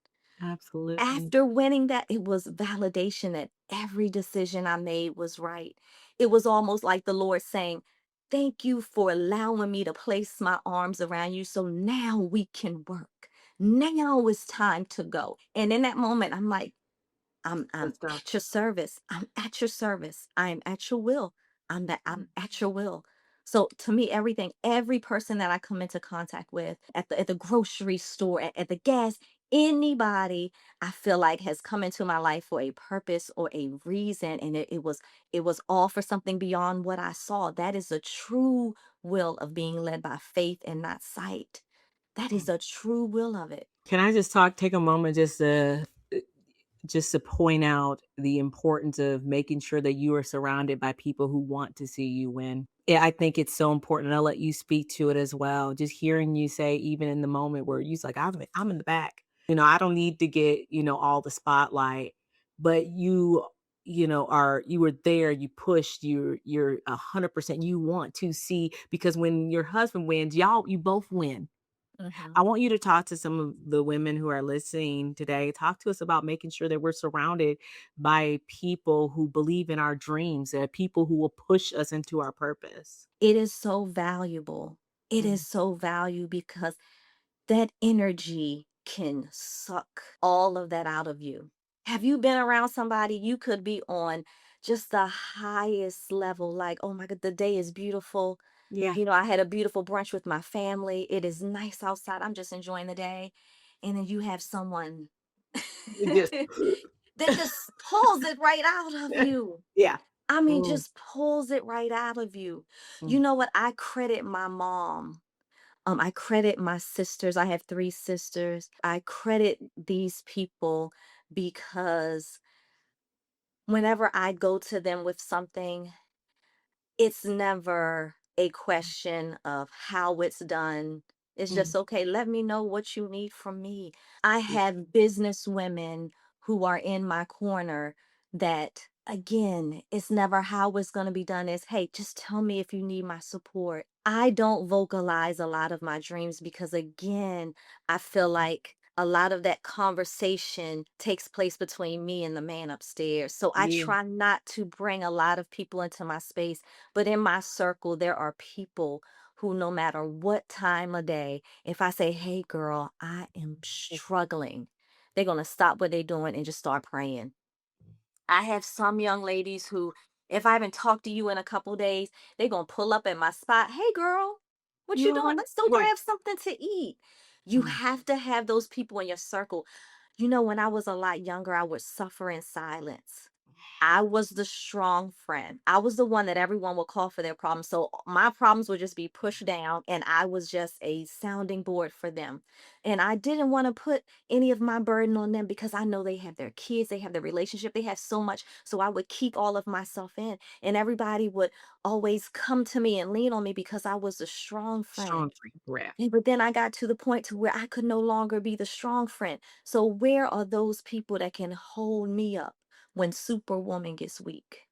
Absolutely. After winning that, it was validation that every decision I made was right. It was almost like the Lord saying, Thank you for allowing me to place my arms around you. So now we can work. Now it's time to go. And in that moment, I'm like, I'm Good stuff. at your service. I'm at your service. I am at your will. I'm at your will. So to me, every person that I come into contact with at the grocery store, at the gas, anybody I feel like has come into my life for a purpose or a reason. And it was all for something beyond what I saw. That is a true will of being led by faith and not sight. That is a true will of it. Can I just take a moment just to point out the importance of making sure that you are surrounded by people who want to see you win. Yeah, I think it's so important. I'll let you speak to it as well. Just hearing you say, even in the moment where you're like, I'm in the back. I don't need to get, all the spotlight, but you were there, you pushed, you're 100%. You want to see, because when your husband wins, you both win. Mhm. I want you to talk to some of the women who are listening today. Talk to us about making sure that we're surrounded by people who believe in our dreams, people who will push us into our purpose. It is so valuable. It is Mm. so valuable because that energy can suck all of that out of you. Have you been around somebody you could be on just the highest level, like, oh my God, the day is beautiful. Yeah. I had a beautiful brunch with my family. It is nice outside. I'm just enjoying the day. And then you have someone It just that just pulls it right out of you. yeah. I mean, Mm, just pulls it right out of you. You mm, know what? I credit my mom. I credit my sisters. I have 3 sisters. I credit these people because whenever I go to them with something, it's never a question of how it's done. It's mm, just, okay, let me know what you need from me. I mm. have business women who are in my corner that, again, it's never how it's going to be done. Is, hey, just tell me if you need my support. I don't vocalize a lot of my dreams because, again, I feel like a lot of that conversation takes place between me and the man upstairs. So I Yeah. try not to bring a lot of people into my space, but in my circle, there are people who, no matter what time of day, if I say, hey, girl, I am struggling, they're going to stop what they're doing and just start praying. I have some young ladies who, if I haven't talked to you in a couple days, they're going to pull up at my spot. Hey, girl, what You you know doing? what? Let's go Right. grab something to eat. You Mm. have to have those people in your circle. When I was a lot younger, I would suffer in silence. I was the strong friend. I was the one that everyone would call for their problems. So my problems would just be pushed down, and I was just a sounding board for them. And I didn't want to put any of my burden on them because I know they have their kids, they have their relationship, they have so much. So I would keep all of myself in, and everybody would always come to me and lean on me because I was a strong Strong friend. free breath. But then I got to the point to where I could no longer be the strong friend. So where are those people that can hold me up when Superwoman gets weak?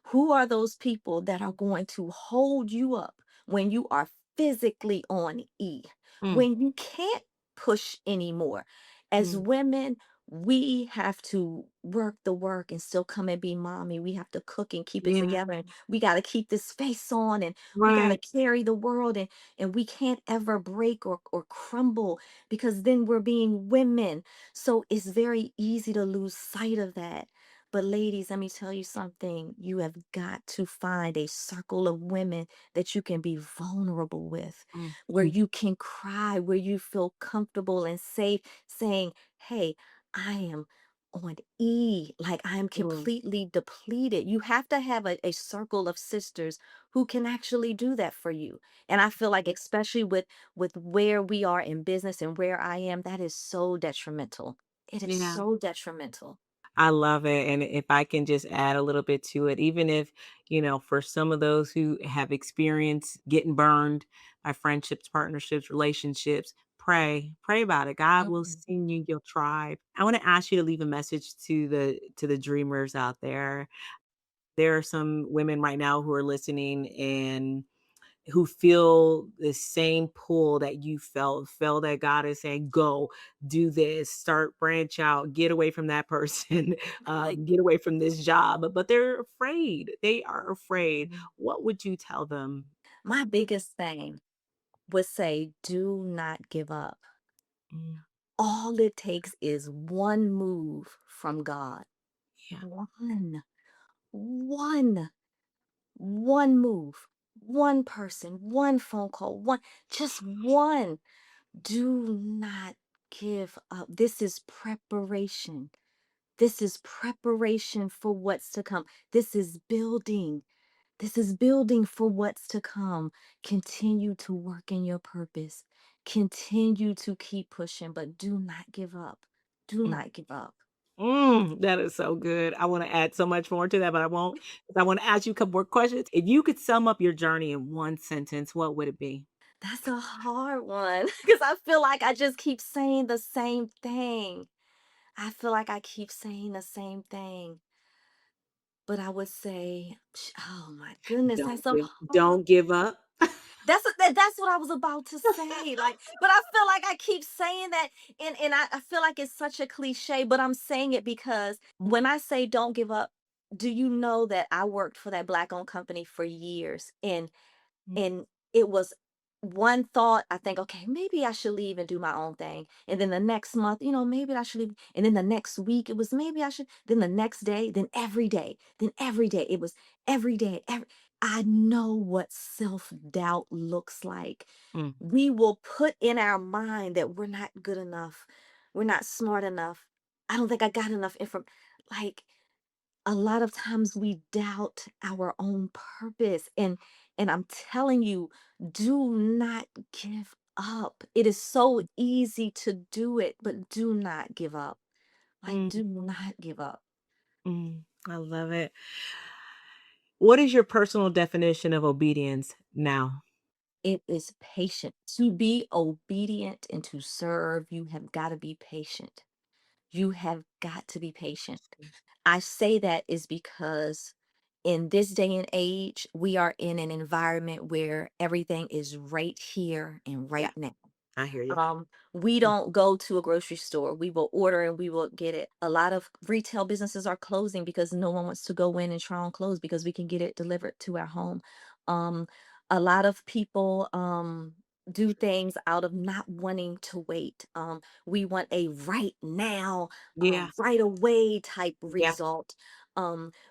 Who are those people that are going to hold you up when you are physically on E, Mm, when you can't push anymore? As mm. women, we have to work the work and still come and be mommy. We have to cook and keep it Yeah. together. And we got to keep this face on, and we got to Right. carry the world, and we can't ever break or crumble because then we're being women. So it's very easy to lose sight of that. But ladies, let me tell you something. You have got to find a circle of women that you can be vulnerable with, Mm, where mm, you can cry, where you feel comfortable and safe saying, hey, I am on E, like I am mm. completely depleted. You have to have a circle of sisters who can actually do that for you. And I feel like, especially with where we are in business and where I am, that is so detrimental. It is Yeah. so detrimental. I love it. And if I can just add a little bit to it, even if, for some of those who have experienced getting burned by friendships, partnerships, relationships, pray about it. God will Mhm. send you your tribe. I want to ask you to leave a message to the dreamers out there. There are some women right now who are listening and who feel the same pull that you feel that God is saying, go, do this, start, branch out, get away from that person, Like, get away from this job. But they're afraid. They are afraid. mhm. What would you tell them? My biggest thing would say, do not give up. Mm, All it takes is one move from God. yeah. One, one, one move, one person, one phone call, just one. Do not give up. This is preparation. This is preparation for what's to come. This is building. This is building for what's to come. Continue to work in your purpose. Continue to keep pushing, but do not give up. Do Mm. not give up. That is so good. I wanna add so much more to that, but I won't, 'cause I wanna ask you a couple more questions. If you could sum up your journey in one sentence, what would it be? That's a hard one because I feel like I just keep saying the same thing. I feel like I keep saying the same thing. But I would say, oh my goodness, that's so hard. Don't give up. That's what I was about to say. Like, but I feel like I keep saying that, and I feel like it's such a cliche, but I'm saying it because when I say don't give up, do you know that I worked for that black owned company for years, Mm, and it was one thought, I think, okay, maybe I should leave and do my own thing. And then the next month, maybe I should leave. And then the next week, it was maybe I should. Then the next day, then every day, then every day. It was every day. I know what self doubt looks like. mm, We will put in our mind that we're not good enough. We're not smart enough. I don't think I got enough information. Like, a lot of times we doubt our own purpose, and I'm telling you, do not give up. It is so easy to do it, but do not give up. Like, mm, do not give up. I love it. What is your personal definition of obedience now? It is patient. To be obedient and to serve, you have got to be patient. You have got to be patient. I say that is because in this day and age, we are in an environment where everything is right here and Yeah, right now. I hear you. We Mm, don't go to a grocery store. We will order and we will get it. A lot of retail businesses are closing because no one wants to go in and try on clothes because we can get it delivered to our home. Um, a lot of people do things out of not wanting to wait. We want a right now, yeah, right away type yeah, result.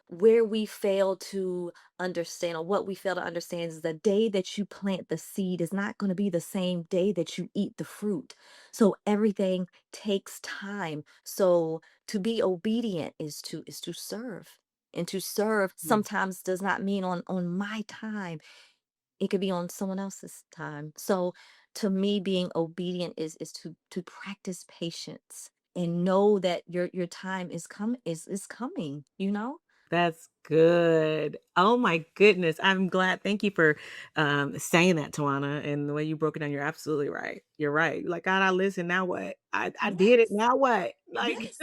Where we fail to understand, or what we fail to understand, is the day that you plant the seed is not going to be the same day that you eat the fruit. So everything takes time. So to be obedient is to serve. And to serve mm, sometimes does not mean on my time. It could be on someone else's time. So to me, being obedient is to practice patience and know that your time is coming, you know? that's good. Oh my goodness, I'm glad. Thank you for saying that, Tawana, and the way you broke it down. You're absolutely right. You're right. Like, God, I listen. Now what? I did it. Yes. Now what? Like, Yes.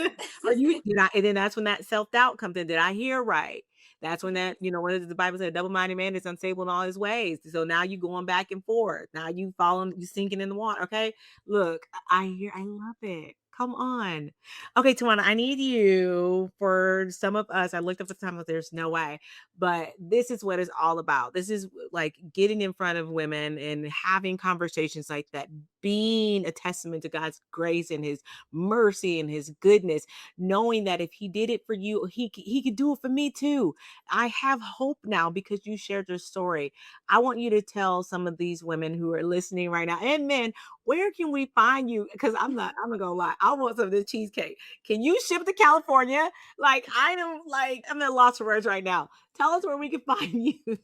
are you? Did I? And then that's when that self doubt comes in. Did I hear right? That's when that, what does the Bible say? A double minded man is unstable in all his ways. So now you going back and forth. Now you falling, you sinking in the water. Okay, look, I love it. Come on. Okay, Tawana, I need you for some of us. I looked up the time, but there's no way. But this is what it's all about. This is like getting in front of women and having conversations like that, being a testament to God's grace and his mercy and his goodness, knowing that if he did it for you, he could do it for me too. I have hope now because you shared your story. I want you to tell some of these women who are listening right now, and men, where can we find you? Because I'm not gonna lie, I want some of this cheesecake. Can you ship to California? I'm at loss for words right now. Tell us where we can find you.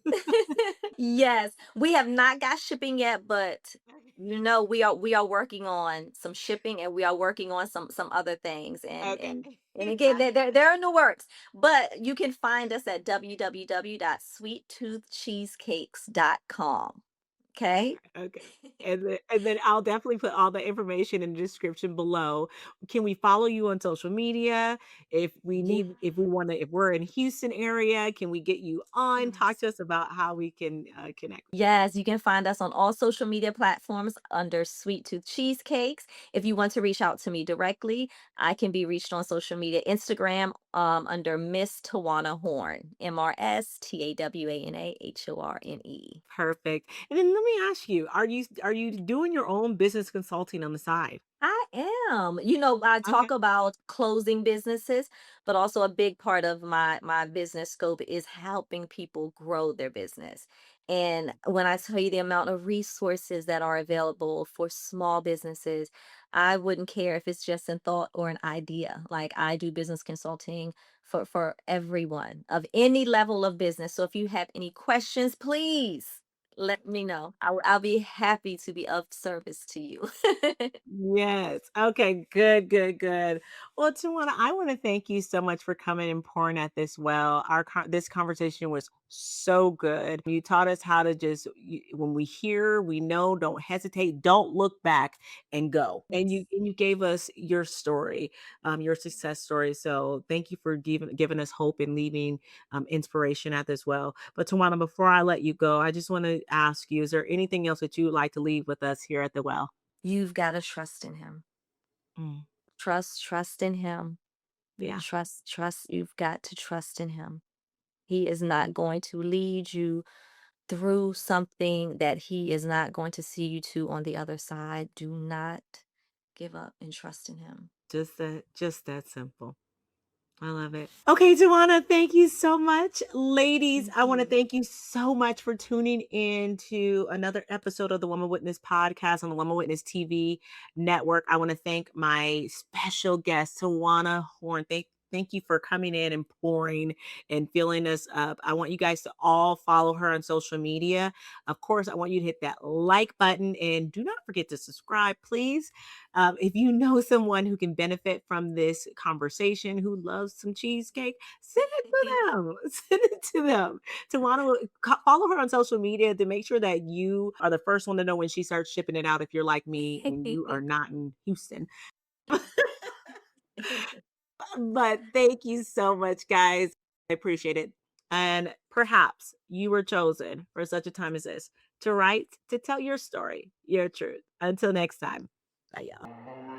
Yes, we have not got shipping yet, but we are working on some shipping, and we are working on some other things, and Okay. and and again, they're in the works. But you can find us at www.sweettoothcheesecakes.com. Okay. Okay. And then I'll definitely put all the information in the description below. Can we follow you on social media? If we're in Houston area, can we get you on? Talk Yes. to us about how we can connect with you. Yes, you can find us on all social media platforms under Sweet Tooth Cheesecakes. If you want to reach out to me directly, I can be reached on social media, Instagram, under Miss Tawana Horne, MrSTAWANAHORNE. Perfect. And then let me ask you, are you doing your own business consulting on the side? I am. You know, I Okay. talk about closing businesses, but also a big part of my business scope is helping people grow their business. And when I tell you the amount of resources that are available for small businesses, I wouldn't care if it's just in thought or an idea. Like I do business consulting for everyone of any level of business. So if you have any questions, please let me know. I'll be happy to be of service to you. Yes. Okay. Good, good, good. Well, Tawana, I want to thank you so much for coming and pouring at this well. This conversation was so good. You taught us how to when we hear, we know, don't hesitate, don't look back and go. And you Yes. and you gave us your story, your success story. So thank you for giving us hope and leaving inspiration at this well. But Tawana, before I let you go, I just want to ask you: is there anything else that you would like to leave with us here at the well? You've got to trust in him. Mm, Trust in him. yeah. Trust. You've got to trust in him. He is not going to lead you through something that he is not going to see you to on the other side. Do not give up and trust in him. Just that simple. I love it. Okay, Joanna, thank you so much. Ladies, Thank I want to you. thank you so much for tuning in to another episode of the Woman Witness podcast on the Woman Witness TV network. I want to thank my special guest, Tawana Horne. Thank you for coming in and pouring and filling us up. I want you guys to all follow her on social media. Of course, I want you to hit that like button and do not forget to subscribe, please. If you know someone who can benefit from this conversation, who loves some cheesecake, send it to them. Send it to them. Tawana, follow her on social media to make sure that you are the first one to know when she starts shipping it out if you're like me and you are not in Houston. But thank you so much, guys. I appreciate it. And perhaps you were chosen for such a time as this to write, to tell your story, your truth. Until next time. Bye, y'all.